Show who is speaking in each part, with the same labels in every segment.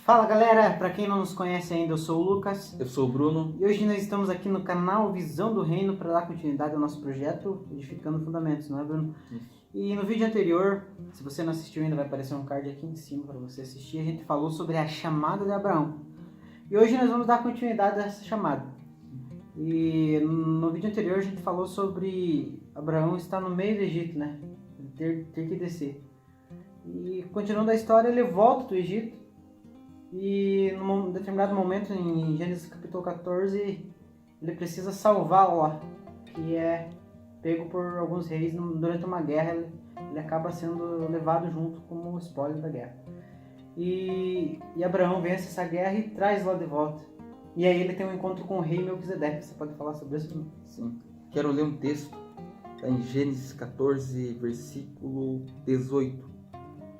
Speaker 1: Fala galera, para quem não nos conhece ainda, eu sou o Lucas.
Speaker 2: Eu sou o Bruno.
Speaker 1: E hoje nós estamos aqui no canal Visão do Reino para dar continuidade ao nosso projeto Edificando Fundamentos, não é, Bruno?
Speaker 2: Isso.
Speaker 1: E no vídeo anterior, se você não assistiu ainda, vai aparecer um card aqui em cima para você assistir. A gente falou sobre a chamada de Abraão. E hoje nós vamos dar continuidade a essa chamada. E no vídeo anterior a gente falou sobre Abraão estar no meio do Egito, né? Ter que descer. E continuando a história, ele volta do Egito. E num determinado momento, em Gênesis capítulo 14, ele precisa salvar Ló, que é pego por alguns reis durante uma guerra. Ele acaba sendo levado junto como espólio da guerra. E Abraão vence essa guerra e traz Ló de volta. E aí ele tem um encontro com o rei Melquisedeque. Você pode falar sobre isso?
Speaker 2: Sim. Quero ler um texto, está em Gênesis 14, versículo 18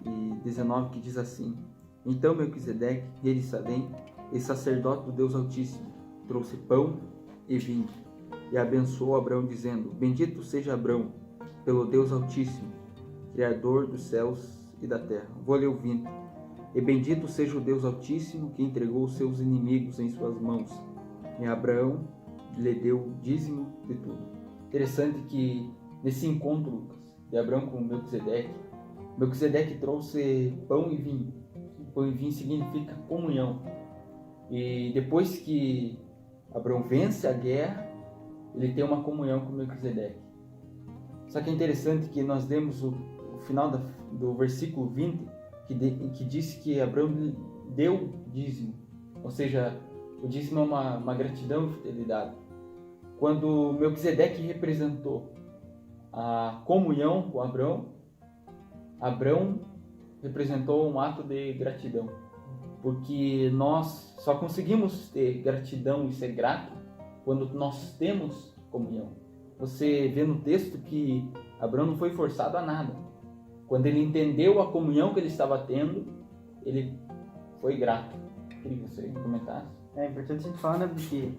Speaker 2: e 19, que diz assim: Então Melquisedeque, rei de Salém, e sacerdote do Deus Altíssimo, trouxe pão e vinho, e abençoou Abraão, dizendo: Bendito seja Abraão, pelo Deus Altíssimo, Criador dos céus e da terra. Vou ler o vinho. E bendito seja o Deus Altíssimo, que entregou os seus inimigos em suas mãos. E Abraão lhe deu o dízimo de tudo. Interessante que nesse encontro, Lucas, de Abraão com Melquisedeque trouxe pão e vinho. Pão e vinho significa comunhão. E depois que Abraão vence a guerra, ele tem uma comunhão com Melquisedeque. Só que é interessante que nós lemos o final do versículo 20, que disse que Abraão deu dízimo. Ou seja, o dízimo é uma gratidão e fidelidade. Quando Melquisedeque representou a comunhão com Abraão representou um ato de gratidão, porque nós só conseguimos ter gratidão e ser grato quando nós temos comunhão. Você vê no texto que Abraão não foi forçado a nada. Quando ele entendeu a comunhão que ele estava tendo, ele foi grato. Queria que você comentasse.
Speaker 1: É importante a gente falar, né, porque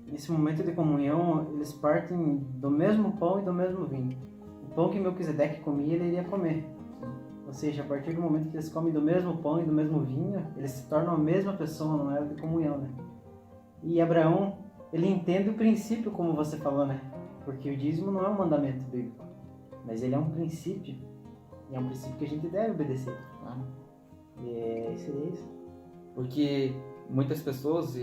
Speaker 1: nesse momento de comunhão eles partem do mesmo pão e do mesmo vinho. O pão que Melquisedeque comia, ele iria comer. Ou seja, a partir do momento que eles comem do mesmo pão e do mesmo vinho, eles se tornam a mesma pessoa, não é de comunhão, né? E Abraão, ele entende o princípio, como você falou, né? Porque o dízimo não é um mandamento bíblico, mas ele é um princípio. E é um princípio que a gente deve obedecer. E seria isso.
Speaker 2: Porque muitas pessoas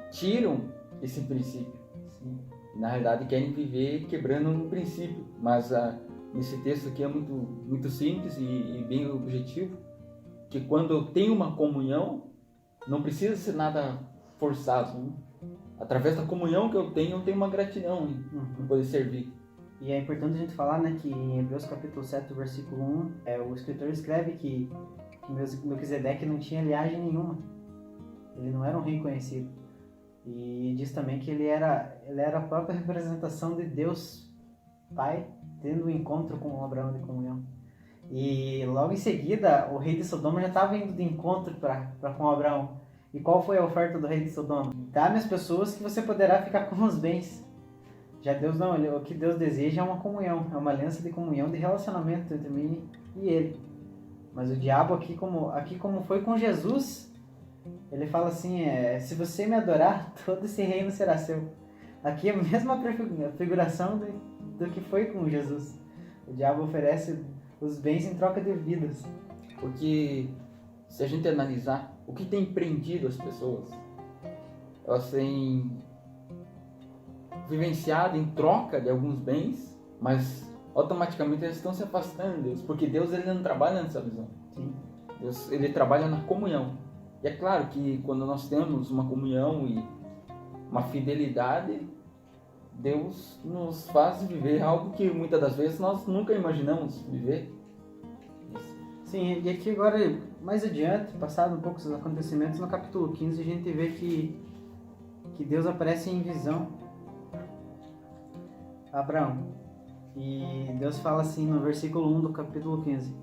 Speaker 2: tiram esse princípio. Sim. Na realidade, querem viver quebrando um princípio. Mas nesse texto aqui é muito simples e bem objetivo, que quando eu tenho uma comunhão, não precisa ser nada forçado, né? Através da comunhão que eu tenho uma gratidão em poder servir.
Speaker 1: E é importante a gente falar, né, que em Hebreus capítulo 7, versículo 1, o escritor escreve que Melquisedeque não tinha linhagem nenhuma. Ele não era um rei conhecido. E diz também que ele era a própria representação de Deus Pai, tendo um encontro com Abraão de comunhão. E logo em seguida, o rei de Sodoma já estava indo de encontro com Abraão. E qual foi a oferta do rei de Sodoma? Dá-me as pessoas que você poderá ficar com os bens. Já Deus não, o que Deus deseja é uma comunhão, é uma aliança de comunhão, de relacionamento entre mim e ele. Mas o diabo aqui como foi com Jesus, ele fala assim, se você me adorar, todo esse reino será seu. Aqui é a mesma prefiguração do que foi com Jesus. O diabo oferece os bens em troca de vidas.
Speaker 2: Porque se a gente analisar o que tem prendido as pessoas, elas têm vivenciado em troca de alguns bens, mas automaticamente eles estão se afastando de Deus, porque Deus ele não trabalha nessa visão.
Speaker 1: Sim.
Speaker 2: Deus ele trabalha na comunhão. E é claro que quando nós temos uma comunhão e uma fidelidade, Deus nos faz viver algo que muitas das vezes nós nunca imaginamos viver.
Speaker 1: Sim, e aqui agora, mais adiante, passado um pouco os acontecimentos, no capítulo 15, a gente vê que Deus aparece em visão a Abraão. E Deus fala assim no versículo 1 do capítulo 15,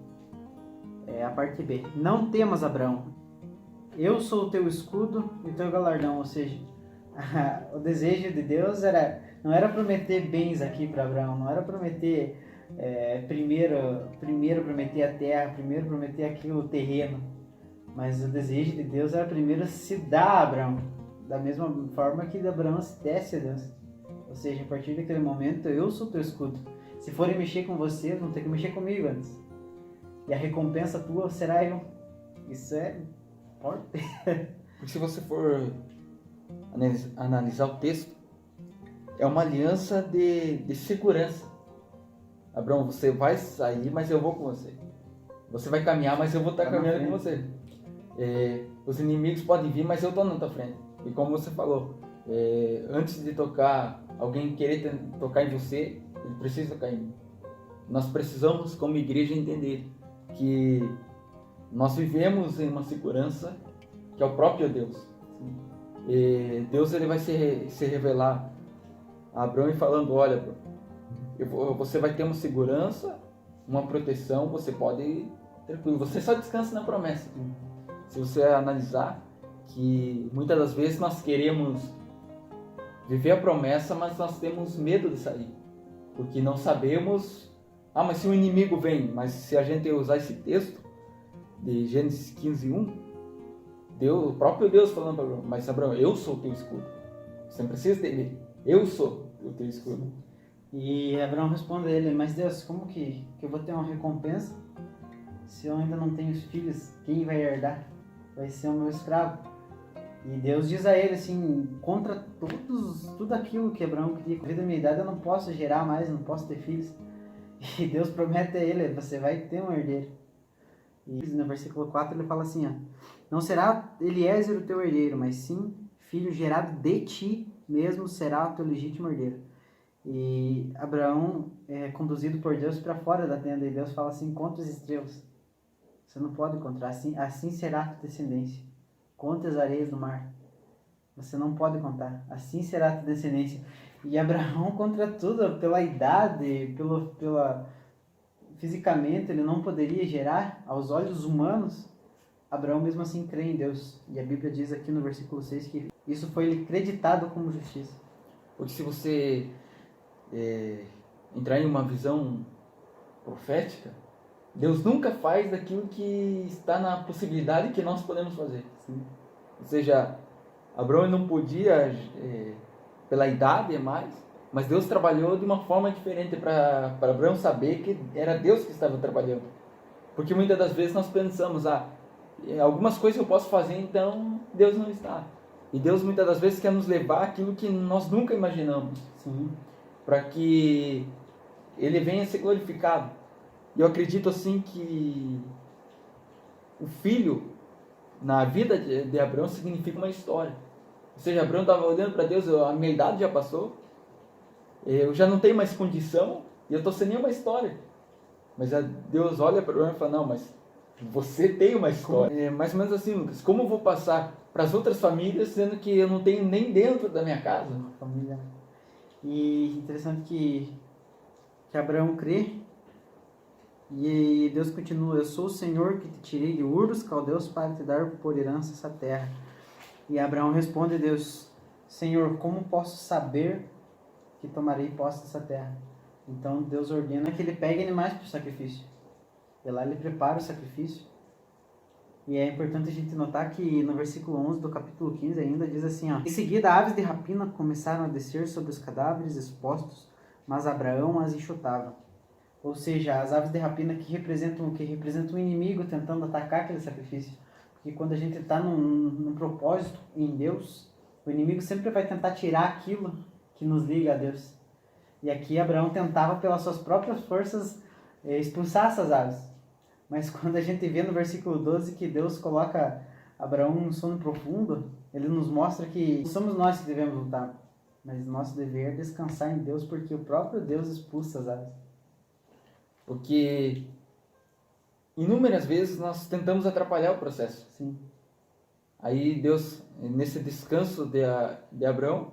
Speaker 1: a parte B: Não temas, Abraão, eu sou o teu escudo e o teu galardão. Ou seja, o desejo de Deus não era prometer bens aqui para Abraão, não era prometer primeiro prometer a terra, primeiro prometer aqui o terreno, Mas o desejo de Deus era primeiro se dar a Abraão, da mesma forma que Abraão se desse a Deus. Ou seja, a partir daquele momento, eu sou teu escudo. Se forem mexer com você, vão ter que mexer comigo antes. E a recompensa tua será eu. Isso é forte.
Speaker 2: Porque se você for analisar o texto, é uma aliança de segurança. Abraão, você vai sair, mas eu vou com você. Você vai caminhar, mas eu vou estar caminhando com você. Os inimigos podem vir, mas eu estou na tua frente. E como você falou, antes de tocar, alguém querer tocar em você, ele precisa tocar em mim. Nós precisamos, como igreja, entender que nós vivemos em uma segurança que é o próprio Deus. E Deus ele vai se revelar a Abraão e falando, olha, você vai ter uma segurança, uma proteção, você pode ir tranquilo, você só descansa na promessa. Se você analisar que muitas das vezes nós queremos viver a promessa, mas nós temos medo de sair, porque não sabemos, mas se o inimigo vem, mas se a gente usar esse texto de Gênesis 15:1, o próprio Deus falando para Abraão, mas Abraão, eu sou o teu escudo, você não precisa temer, eu sou o teu escudo.
Speaker 1: E Abraão responde a ele, mas Deus, como que eu vou ter uma recompensa se eu ainda não tenho filhos? Quem vai herdar? Vai ser o meu escravo. E Deus diz a ele assim, contra tudo aquilo que Abraão queria, devido à minha idade eu não posso gerar mais, não posso ter filhos. E Deus promete a ele, você vai ter um herdeiro. E no versículo 4 ele fala assim, não será Eliezer o teu herdeiro, mas sim filho gerado de ti mesmo será o teu legítimo herdeiro. E Abraão é conduzido por Deus para fora da tenda e Deus fala assim, conta as estrelas. Você não pode contar, assim será a tua descendência. Conta as areias do mar. Você não pode contar, assim será a tua descendência. E Abraão, contra tudo, pela idade, fisicamente, ele não poderia gerar, aos olhos humanos, Abraão mesmo assim crê em Deus. E a Bíblia diz aqui no versículo 6 que isso foi lhe creditado como justiça.
Speaker 2: Porque se você entrar em uma visão profética, Deus nunca faz daquilo que está na possibilidade que nós podemos fazer.
Speaker 1: Sim.
Speaker 2: Ou seja, Abraão não podia, pela idade mais, mas Deus trabalhou de uma forma diferente para Abraão saber que era Deus que estava trabalhando. Porque muitas das vezes nós pensamos, algumas coisas eu posso fazer, então Deus não está. E Deus muitas das vezes quer nos levar àquilo que nós nunca imaginamos.
Speaker 1: Sim.
Speaker 2: Para que Ele venha ser glorificado. E eu acredito assim que o filho, na vida de Abraão, significa uma história. Ou seja, Abraão estava olhando para Deus, a minha idade já passou, eu já não tenho mais condição, e eu estou sem nenhuma história. Mas Deus olha para Abraão e fala, não, mas você tem uma história. É mais ou menos assim, Lucas, como eu vou passar para as outras famílias, sendo que eu não tenho nem dentro da minha casa?
Speaker 1: Família. E interessante que Abraão crê, e Deus continua, eu sou o Senhor que te tirei de Ur dos Caldeus para te dar por herança essa terra. E Abraão responde a Deus, Senhor, como posso saber que tomarei posse dessa terra? Então Deus ordena que ele pegue animais para o sacrifício. E lá ele prepara o sacrifício. E é importante a gente notar que no versículo 11 do capítulo 15 ainda diz assim, em seguida aves de rapina começaram a descer sobre os cadáveres expostos, mas Abraão as enxutava. Ou seja, as aves de rapina que representam o que? Representam o inimigo tentando atacar aquele sacrifício. Porque quando a gente está num propósito em Deus, o inimigo sempre vai tentar tirar aquilo que nos liga a Deus. E aqui Abraão tentava pelas suas próprias forças expulsar essas aves. Mas quando a gente vê no versículo 12 que Deus coloca Abraão num sono profundo, ele nos mostra que não somos nós que devemos lutar, mas nosso dever é descansar em Deus, porque o próprio Deus expulsa as aves.
Speaker 2: Porque inúmeras vezes nós tentamos atrapalhar o processo.
Speaker 1: Sim.
Speaker 2: Aí Deus, nesse descanso de Abraão,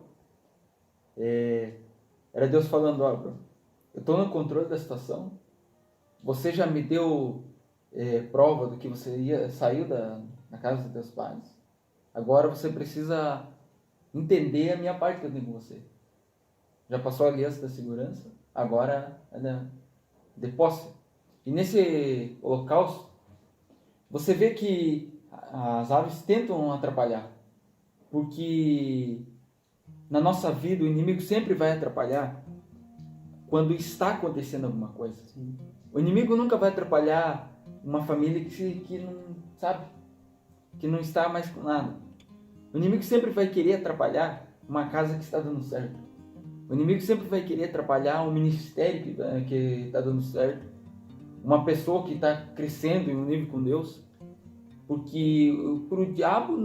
Speaker 2: era Deus falando, Abraão, eu estou no controle da situação, você já me deu prova do que você saiu da casa dos teus pais, agora você precisa entender a minha parte que eu tenho com você. Já passou a aliança da segurança, agora é de posse. E nesse holocausto, você vê que as aves tentam atrapalhar, porque na nossa vida o inimigo sempre vai atrapalhar quando está acontecendo alguma coisa.
Speaker 1: Sim.
Speaker 2: O inimigo nunca vai atrapalhar uma família que não sabe, que não está mais com nada. O inimigo sempre vai querer atrapalhar uma casa que está dando certo. O inimigo sempre vai querer atrapalhar um ministério que está dando certo, uma pessoa que está crescendo em um nível com Deus, porque para o diabo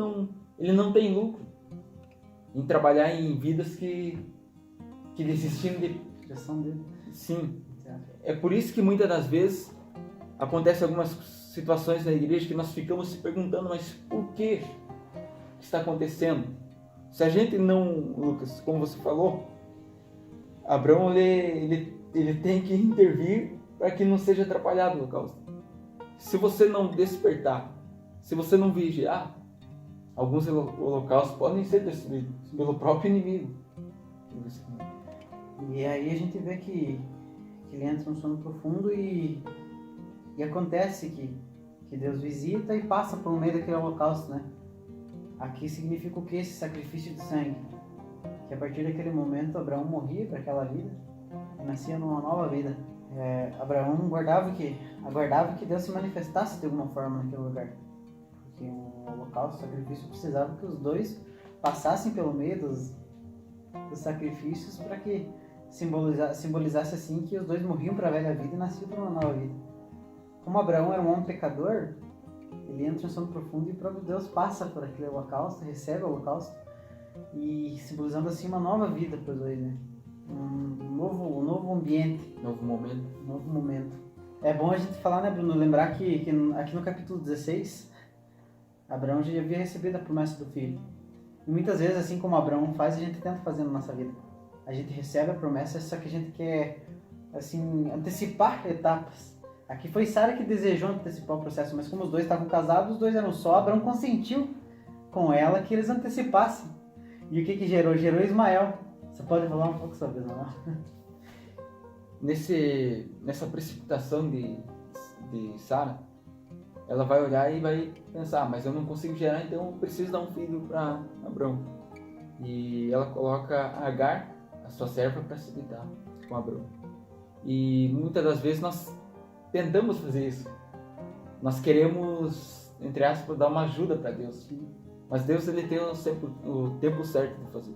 Speaker 2: ele não tem lucro em trabalhar em vidas que desistiram de...
Speaker 1: Direção dele.
Speaker 2: Sim. É por isso que muitas das vezes acontecem algumas situações na igreja que nós ficamos se perguntando, mas por que está acontecendo? Se a gente não, Lucas, como você falou, Abraão ele tem que intervir para que não seja atrapalhado o holocausto. Se você não despertar, se você não vigiar, alguns holocaustos podem ser destruídos pelo próprio inimigo.
Speaker 1: E aí a gente vê que ele entra num sono profundo e acontece que Deus visita e passa por meio daquele holocausto, né? Aqui significa o que esse sacrifício de sangue? Que a partir daquele momento Abraão morria para aquela vida e nascia numa nova vida. Abraão aguardava que Deus se manifestasse de alguma forma naquele lugar. Porque um holocausto, um sacrifício, precisava que os dois passassem pelo meio dos sacrifícios para que simbolizasse assim que os dois morriam para a velha vida e nasciam para uma nova vida. Como Abraão era um homem pecador, ele entra em sono profundo e o próprio Deus passa por aquele holocausto, recebe o holocausto e simbolizando assim uma nova vida para os dois, né? Um novo ambiente,
Speaker 2: Novo momento.
Speaker 1: É bom a gente falar, né, Bruno, lembrar que aqui no capítulo 16 Abraão já havia recebido a promessa do filho. E muitas vezes, assim como Abraão faz, a gente tenta fazer na nossa vida. A gente recebe a promessa, só que a gente quer, assim, antecipar etapas. Aqui foi Sara que desejou antecipar o processo, mas como os dois estavam casados, os dois eram só, Abraão consentiu com ela que eles antecipassem. E o que gerou? Gerou Ismael. Você pode falar um pouco sobre isso, não?
Speaker 2: Nessa precipitação de Sara, ela vai olhar e vai pensar, mas eu não consigo gerar, então eu preciso dar um filho para Abraão. E ela coloca Agar, a sua serva, para se deitar com Abraão. E muitas das vezes nós tentamos fazer isso. Nós queremos, entre aspas, dar uma ajuda para Deus. Mas Deus ele tem o tempo certo de fazer.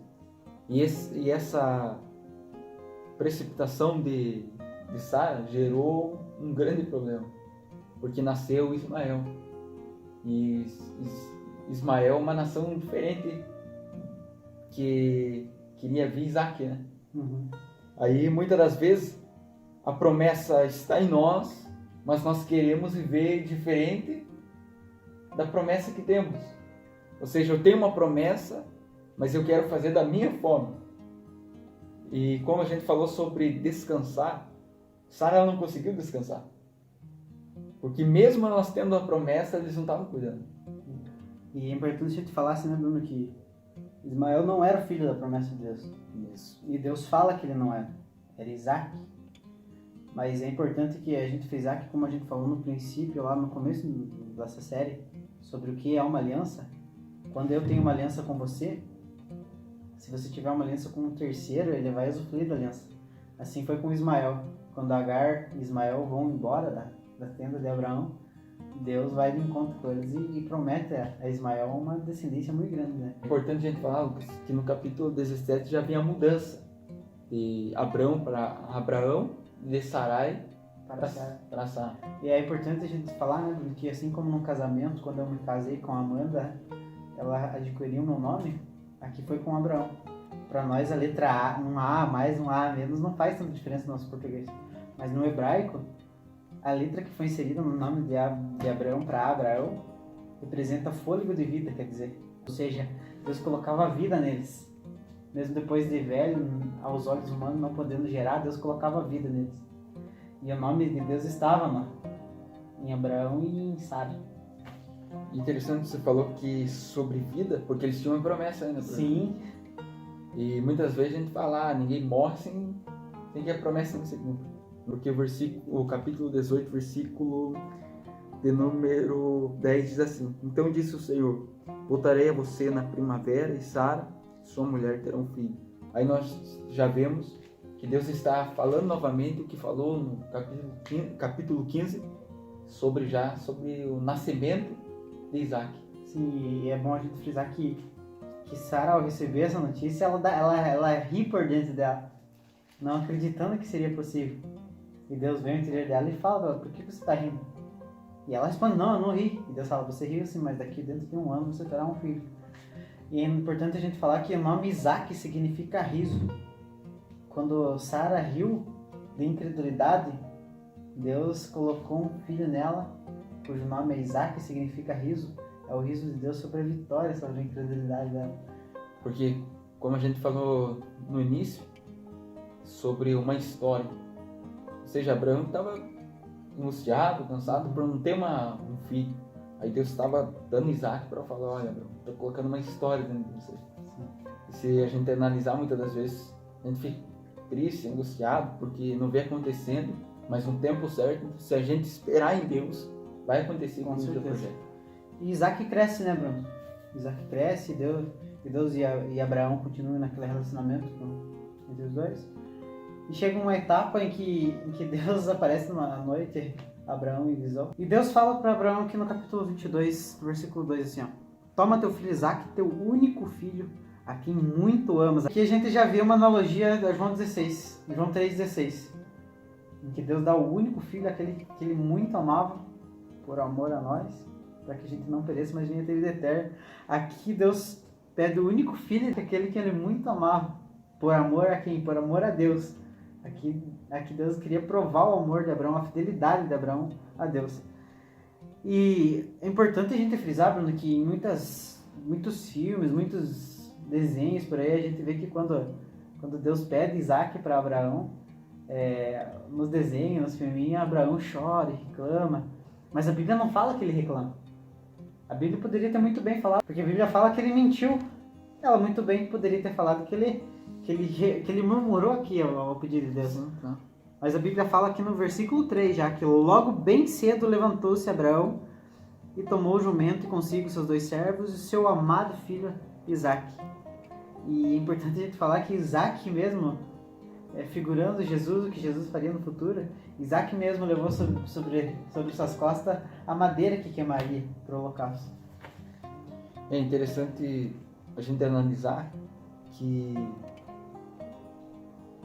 Speaker 2: E essa precipitação de Sara gerou um grande problema. Porque nasceu Ismael. E Ismael é uma nação diferente que queria vir Isaac, né?
Speaker 1: Uhum.
Speaker 2: Aí muitas das vezes a promessa está em nós, mas nós queremos viver diferente da promessa que temos. Ou seja, eu tenho uma promessa, mas eu quero fazer da minha forma. E como a gente falou sobre descansar, Sara não conseguiu descansar. Porque mesmo nós tendo a promessa, eles não estavam cuidando.
Speaker 1: E é importante a gente falar assim, né, Bruno, que Ismael não era filho da promessa de Deus.
Speaker 2: Isso.
Speaker 1: E Deus fala que ele não era. Era Isaac. Mas é importante que a gente fez Isaac, como a gente falou no princípio, lá no começo dessa série, sobre o que é uma aliança. Quando eu tenho uma aliança com você, se você tiver uma aliança com um terceiro, ele vai usufruir da aliança. Assim foi com Ismael. Quando Agar e Ismael vão embora da tenda de Abraão, Deus vai de encontro com eles e promete a Ismael uma descendência muito grande, né?
Speaker 2: É importante a gente falar, Lucas, que no capítulo 17 já vem a mudança de Abraão para Abraão, de Sarai para Sara.
Speaker 1: E é importante a gente falar, né, Bruno, que assim como no casamento, quando eu me casei com a Amanda, ela adquiriu o meu nome, aqui foi com Abraão. Para nós a letra A, um A mais um A menos não faz tanta diferença no nosso português. Mas no hebraico, a letra que foi inserida no nome de Abraão para Abraão representa fôlego de vida, quer dizer. Ou seja, Deus colocava vida neles. Mesmo depois de velho, aos olhos humanos não podendo gerar, Deus colocava vida neles. E o nome de Deus estava em Abraão e em Sara.
Speaker 2: Interessante que você falou que sobre vida, porque eles tinham uma promessa ainda.
Speaker 1: Sim.
Speaker 2: E muitas vezes a gente fala, ninguém morre sem que a promessa não se cumpra. Porque o capítulo 18, versículo de número 10 diz assim: Então disse o Senhor: Voltarei a você na primavera e Sara, sua mulher, terá um filho. Aí nós já vemos que Deus está falando novamente o que falou no capítulo 15 sobre o nascimento de Isaac.
Speaker 1: Sim, e é bom a gente frisar que Sara, ao receber essa notícia, ela ri por dentro dela, não acreditando que seria possível. E Deus vem no interior dela e fala: por que você está rindo? E ela responde: não, eu não ri. E Deus fala: você riu sim, mas daqui dentro de 1 ano você terá um filho. E é importante a gente falar que o nome Isaac significa riso. Quando Sara riu de incredulidade, Deus colocou um filho nela, cujo nome é Isaac, significa riso. É o riso de Deus sobre a vitória, sobre a incredulidade dela.
Speaker 2: Porque, como a gente falou no início, sobre uma história. Ou seja, Abraão estava angustiado, cansado por não ter um filho. Aí Deus estava dando Isaac para falar: olha, Abraão, estou colocando uma história dentro de você. E se a gente analisar, muitas das vezes, a gente fica triste, angustiado, porque não vê acontecendo, mas no tempo certo, se a gente esperar em Deus, vai acontecer com o seu projeto.
Speaker 1: E Isaac cresce, né, Bruno? Isaac cresce, e Deus e Abraão continuam naquele relacionamento entre os dois. E chega uma etapa em que Deus aparece numa noite, Abraão em visão. E Deus fala para Abraão aqui no capítulo 22, versículo 2, assim, ó: Toma teu filho Isaac, teu único filho, a quem muito amas. Aqui a gente já vê uma analogia da João 3,16, em que Deus dá o único filho, aquele que ele muito amava, por amor a nós, para que a gente não pereça, mas venha ter vida eterna. Aqui Deus pede o único filho, aquele que ele muito amava, por amor a quem? Por amor a Deus. Aqui Deus queria provar o amor de Abraão, a fidelidade de Abraão a Deus. E é importante a gente frisar, Bruno, que em muitos filmes, muitos desenhos por aí, a gente vê que quando Deus pede Isaac para Abraão, nos desenhos, nos filminhos, Abraão chora e reclama. Mas a Bíblia não fala que ele reclama. A Bíblia poderia ter muito bem falado, porque a Bíblia fala que ele mentiu. Ela muito bem poderia ter falado que ele murmurou aqui ao pedido de Deus. Mas a Bíblia fala aqui no versículo 3 já, que logo bem cedo levantou-se Abraão e tomou o jumento e consigo seus 2 servos e seu amado filho Isaac. E é importante a gente falar que Isaac mesmo, figurando Jesus, o que Jesus faria no futuro, Isaac mesmo levou sobre suas costas a madeira que queimaria para o holocausto.
Speaker 2: É interessante a gente analisar que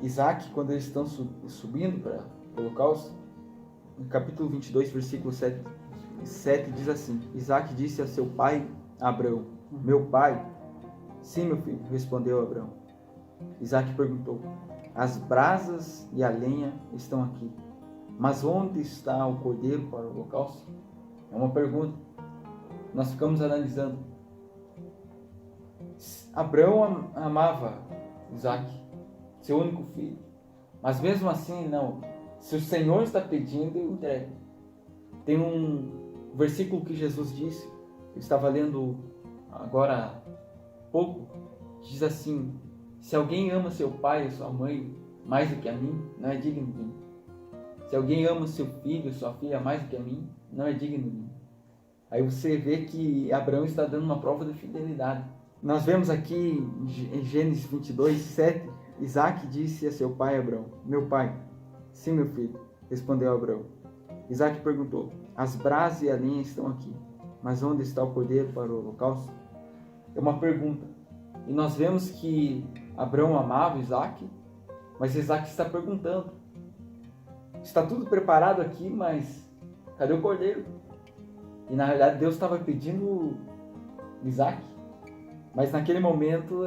Speaker 2: Isaac, quando eles estão subindo para o holocausto, no capítulo 22, versículo 7 diz assim: Isaac disse a seu pai Abraão: Meu pai? Sim, meu filho, respondeu Abraão. Isaac perguntou: As brasas e a lenha estão aqui, mas onde está o cordeiro para o holocausto? É uma pergunta. Nós ficamos analisando. Abraão amava Isaac, seu único filho, mas mesmo assim não. Se o Senhor está pedindo, eu entrego. Tem um versículo que Jesus disse, eu estava lendo agora há pouco, diz assim: se alguém ama seu pai ou sua mãe mais do que a mim, não é digno de mim. Se alguém ama seu filho ou sua filha mais do que a mim, não é digno de mim. Aí você vê que Abraão está dando uma prova de fidelidade. Nós vemos aqui em Gênesis 22, 7, Isaac disse a seu pai Abraão: Meu pai? Sim, meu filho, respondeu Abraão. Isaac perguntou: As brasas e a lenha estão aqui, mas onde está o cordeiro para o holocausto? É uma pergunta. E nós vemos que Abraão amava Isaac, mas Isaac está perguntando: está tudo preparado aqui, mas cadê o cordeiro? E na realidade Deus estava pedindo Isaac, mas naquele momento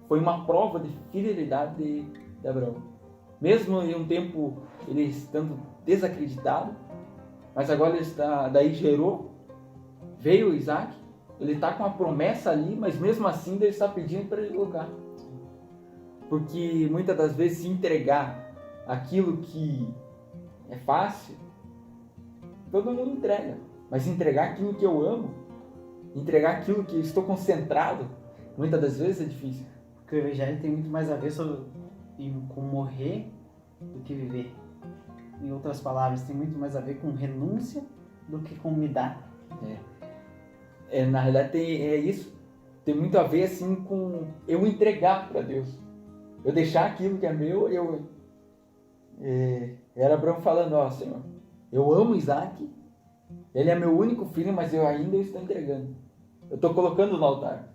Speaker 2: foi uma prova de fidelidade de Abraão. Mesmo em um tempo ele estando desacreditado, mas agora ele está, daí veio Isaac, ele está com a promessa ali, mas mesmo assim ele está pedindo para ele colocar. Porque muitas das vezes se entregar aquilo que é fácil, todo mundo entrega. Mas entregar aquilo que eu amo, entregar aquilo que eu estou concentrado, muitas das vezes é difícil.
Speaker 1: Porque o Evangelho tem muito mais a ver com morrer do que viver. Em outras palavras, tem muito mais a ver com renúncia do que com me dá.
Speaker 2: Na realidade isso tem muito a ver assim com eu entregar para Deus. Eu deixar aquilo que é meu, era Abraão falando, ó Senhor, eu amo Isaac, ele é meu único filho, mas eu ainda estou entregando. Eu estou colocando no altar.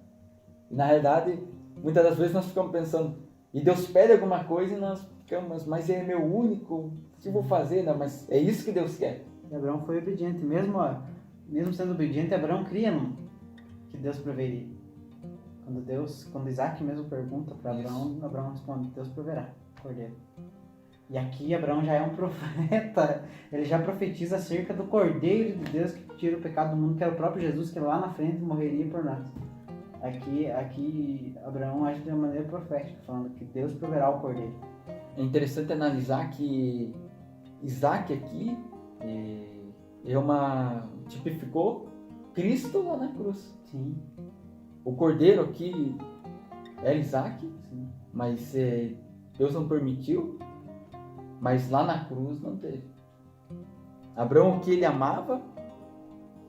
Speaker 2: E na realidade, muitas das vezes nós ficamos pensando, e Deus pede alguma coisa e nós ficamos, mas é meu único, o que eu vou fazer? Não, mas é isso que Deus quer.
Speaker 1: E Abraão foi obediente, mesmo sendo obediente, Abraão cria que Deus proveria. Quando Isaac mesmo pergunta para Abraão, Abraão responde, Deus proverá, cordeiro. E aqui Abraão já é um profeta, ele já profetiza acerca do cordeiro de Deus que tira o pecado do mundo, que era o próprio Jesus, que lá na frente morreria por nós. Aqui Abraão age de uma maneira profética, falando que Deus proverá o cordeiro.
Speaker 2: É interessante analisar que Isaac aqui tipificou Cristo lá na cruz.
Speaker 1: Sim.
Speaker 2: O cordeiro aqui era Isaac,
Speaker 1: Sim.
Speaker 2: mas Deus não permitiu, mas lá na cruz não teve. Abraão, que ele amava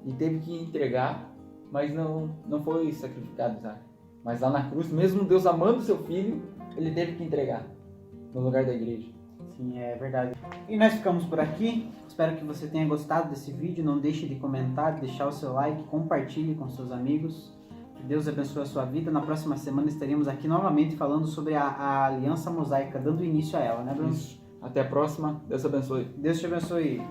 Speaker 2: e teve que entregar, mas não foi sacrificado Isaac. Mas lá na cruz, mesmo Deus amando seu filho, ele teve que entregar no lugar da igreja.
Speaker 1: Sim, é verdade. E nós ficamos por aqui. Espero que você tenha gostado desse vídeo. Não deixe de comentar, deixar o seu like, compartilhe com seus amigos. Que Deus abençoe a sua vida. Na próxima semana estaremos aqui novamente falando sobre a aliança mosaica, dando início a ela, né, Bruno?
Speaker 2: Isso. Até a próxima. Deus abençoe.
Speaker 1: Deus te abençoe.